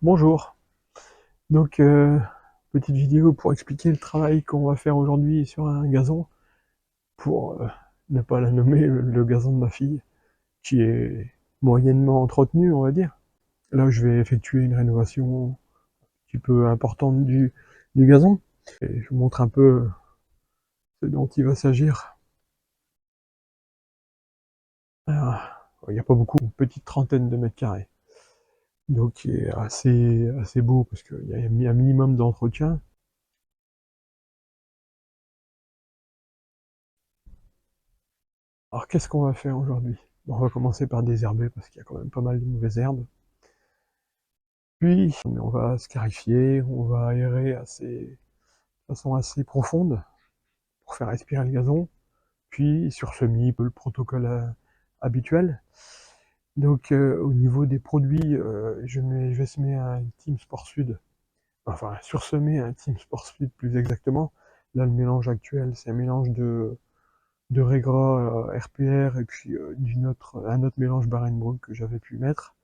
Bonjour. Donc, petite vidéo pour expliquer le travail qu'on va faire aujourd'hui sur un gazon, pour ne pas la nommer le gazon de ma fille, qui est moyennement entretenu, on va dire. Là, je vais effectuer une rénovation un petit peu importante du gazon. Et je vous montre un peu ce dont il va s'agir. Alors, il n'y a pas beaucoup, une petite trentaine de mètres carrés. Donc, il est assez beau parce qu'il y a un minimum d'entretien. Alors, qu'est-ce qu'on va faire aujourd'hui? Bon, on va commencer par désherber parce qu'il y a quand même pas mal de mauvaises herbes. Puis, on va scarifier, on va aérer de façon assez profonde pour faire respirer le gazon. Puis, sur semis, le protocole habituel. Donc, au niveau des produits, je vais semer un Team Sport Sud. Enfin, sursemer un Team Sport Sud plus exactement. Là, le mélange actuel, c'est un mélange de Régras RPR et puis un autre mélange Barenbrug que j'avais pu mettre.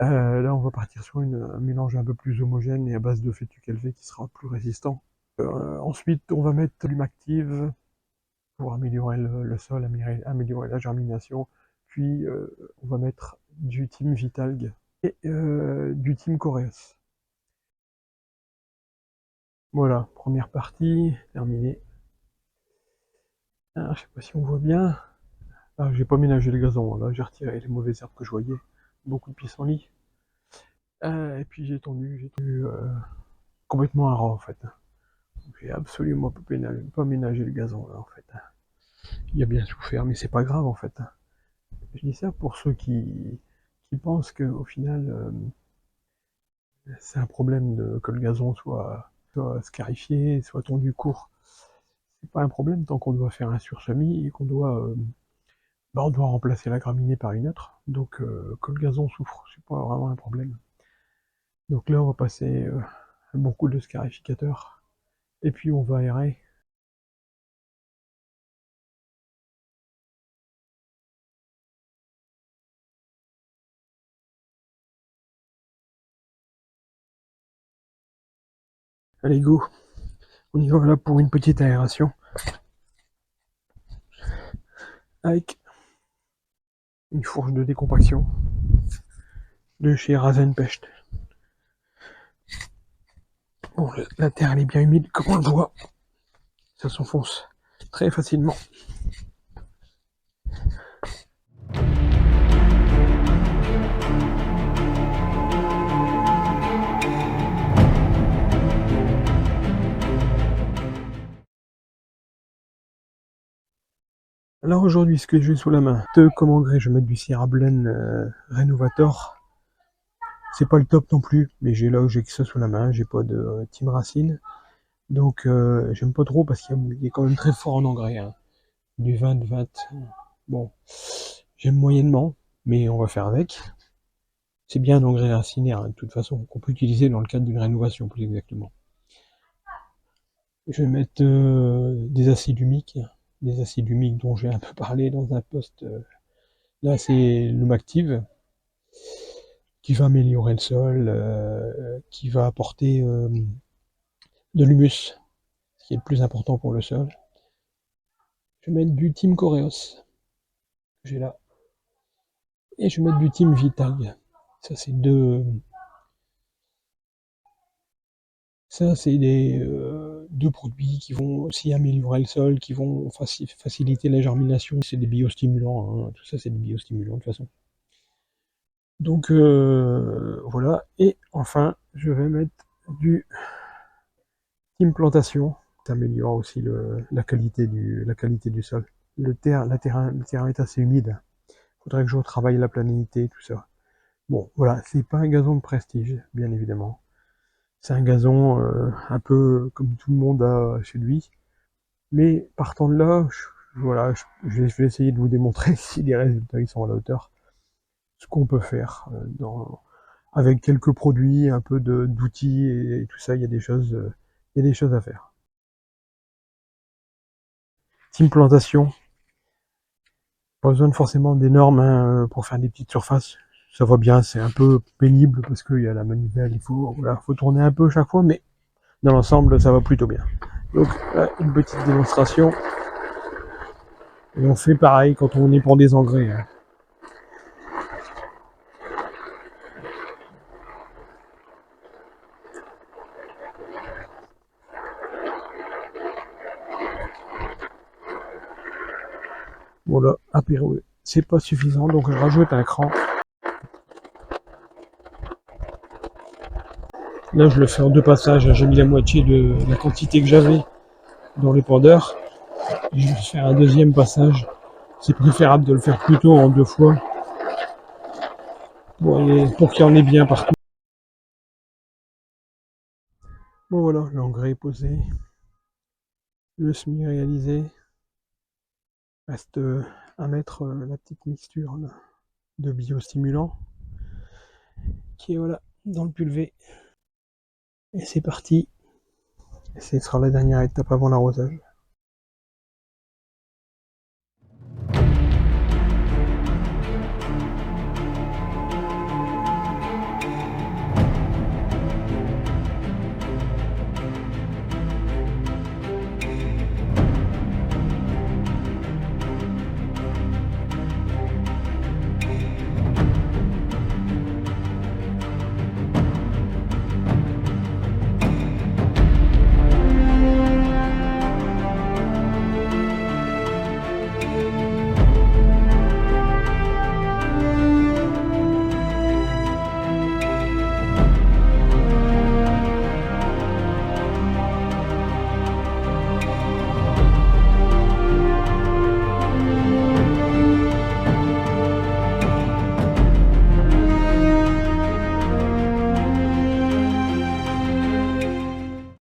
Là, on va partir sur un mélange un peu plus homogène et à base de fétuque élevé qui sera plus résistant. Ensuite, on va mettre l'Humactive pour améliorer le sol, améliorer la germination. Puis, on va mettre du Team Vitalg et du Team Coreas. Voilà, première partie, terminée. Alors, je sais pas si on voit bien. Ah, j'ai pas ménagé le gazon, là, j'ai retiré les mauvaises herbes que je voyais. Beaucoup de pissenlits. Et puis j'ai tendu complètement à ras en fait. J'ai absolument pas ménagé le gazon là en fait. Il a bien souffert, mais c'est pas grave en fait. Je dis ça pour ceux qui pensent qu'au final c'est un problème que le gazon soit scarifié, soit tondu court. C'est pas un problème tant qu'on doit faire un sursemis et on doit remplacer la graminée par une autre. Donc que le gazon souffre, c'est pas vraiment un problème. Donc là on va passer un bon coup de scarificateur et puis on va aérer. Allez go, on y va là pour une petite aération avec une fourche de décompaction de chez Rasenpecht. Bon, la terre elle est bien humide comme on le voit, ça s'enfonce très facilement. Alors aujourd'hui, ce que j'ai sous la main, comme engrais, je vais mettre du Sierra Blend Renovator. C'est pas le top non plus, mais j'ai que ça sous la main, j'ai pas de Team Racine. Donc j'aime pas trop parce qu'il est quand même très fort en engrais. Hein. Du 20-20. Bon, j'aime moyennement, mais on va faire avec. C'est bien un engrais racinaire, hein, de toute façon, qu'on peut utiliser dans le cadre d'une rénovation, plus exactement. Je vais mettre des acides humiques dont j'ai un peu parlé dans un post. Là, c'est l'Humactive, qui va améliorer le sol, qui va apporter de l'humus, ce qui est le plus important pour le sol. Je vais mettre du Team Coreos, que j'ai là. Et je vais mettre du Team Vital. Ça, c'est deux. Ça, c'est deux produits qui vont aussi améliorer le sol, qui vont faciliter la germination. C'est des biostimulants, hein. Tout ça, c'est des biostimulants de toute façon. Donc voilà. Et enfin, je vais mettre du Team Plantation. Ça améliore aussi la qualité du sol. Le terrain est assez humide. Il faudrait que je retravaille la planéité, tout ça. Bon, voilà, c'est pas un gazon de prestige, bien évidemment. C'est un gazon un peu comme tout le monde a chez lui. Mais partant de là, voilà, je vais essayer de vous démontrer si les résultats ils sont à la hauteur. Ce qu'on peut faire avec quelques produits, un peu d'outils et tout ça, il y a des choses à faire. Team plantation, pas besoin de forcément d'énormes hein, pour faire des petites surfaces. ça va bien, c'est un peu pénible parce qu'il y a la manivelle, faut tourner un peu chaque fois, mais dans l'ensemble, ça va plutôt bien. Donc là, une petite démonstration. Et on fait pareil quand on est pour des engrais. Hein. Voilà, apéro, c'est pas suffisant, donc je rajoute un cran. Là, je le fais en 2 passages. J'ai mis la moitié de la quantité que j'avais dans l'épandeur. Je vais faire un 2e passage. C'est préférable de le faire plutôt en 2 fois pour qu'il y en ait bien partout. Bon voilà, l'engrais est posé, le semis réalisé. Reste à mettre la petite mixture là, de biostimulant qui est voilà dans le pulvé. Et c'est parti. Et ce sera la dernière étape avant l'arrosage.